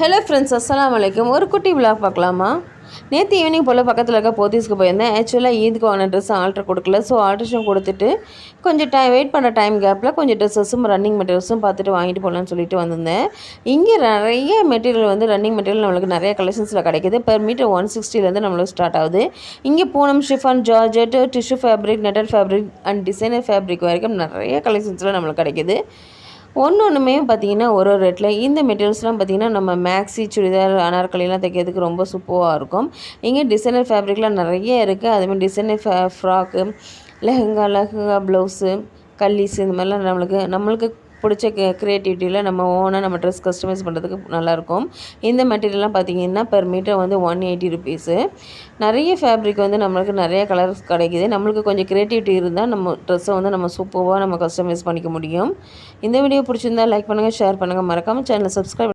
Hello friends, அஸ்ஸலாமு அலைக்கும். ஒரு குட்டி விலாக் பார்க்கலாமா? நேற்று ஈவினிங் போல் பக்கத்தில் இருக்க போத்தீஸ்க்கு போயிருந்தேன். ஆக்சுவலாக ஈதுக்கு வாங்கின ட்ரெஸ் ஆல்ட்ரு கொடுக்கல. ஸோ ஆல்ட்ரேஷன் கொடுத்துட்டு கொஞ்சம் வெயிட் பண்ண டைம் கேப்பில் கொஞ்சம் ட்ரெஸ்ஸஸும் ரன்னிங் மெட்டீரியல்ஸும் பார்த்துட்டு வாங்கிட்டு போகலான்னு சொல்லிட்டு வந்திருந்தேன். இங்கே நிறைய மெட்டீரியல் ரன்னிங் மெட்டீரியல் நம்மளுக்கு நிறைய கலெக்ஷன்ஸில் கிடைக்கிது. பெர் மீட்டர் 160 நம்மளுக்கு ஸ்டார்ட் ஆகுது. இங்கே Poonam, chiffon, georgette, tissue fabric, netted fabric and designer fabric வரைக்கும் நிறைய கலெக்ஷன்ஸில் நம்மளுக்கு கிடைக்கிது. ஒன்றுமே பார்த்திங்கன்னா ஒரு ரேட்டில். இந்த மெட்டீரியல்ஸ்லாம் பார்த்திங்கன்னா நம்ம மேக்ஸி, சுடிதார், அனார்கலிலாம் தைக்கிறதுக்கு ரொம்ப சூப்பராக இருக்கும். இங்கே டிசைனர் ஃபேப்ரிக்லாம் நிறைய இருக்குது. அதுமாதிரி டிசைனர் ஃப்ராக்கு, லெஹங்கா ப்ளவுஸு, கல்லீஸு, இந்த மாதிரிலாம் நம்மளுக்கு பிடிச்ச க்ரியேட்டிவிட்டியில் நம்ம ஓனாக நம்ம ட்ரெஸ் கஸ்டமைஸ் பண்ணுறதுக்கு நல்லாயிருக்கும். இந்த மெட்டீரியல்லாம் பார்த்திங்கன்னா பெர் மீட்டர் 180 ருபீஸு. நிறைய ஃபேப்ரிக் நம்மளுக்கு நிறைய கலர்ஸ் கிடைக்கிது. நம்மளுக்கு கொஞ்சம் க்ரியேட்டிவிட்டி இருந்தால் நம்ம ட்ரெஸ்ஸை நம்ம சூப்பராக நம்ம கஸ்டமைஸ் பண்ணிக்க முடியும். இந்த வீடியோ பிடிச்சிருந்தால் லைக் பண்ணுங்கள், ஷேர் பண்ணுங்கள், மறக்காமல் சேனலை சப்ஸ்கிரைப்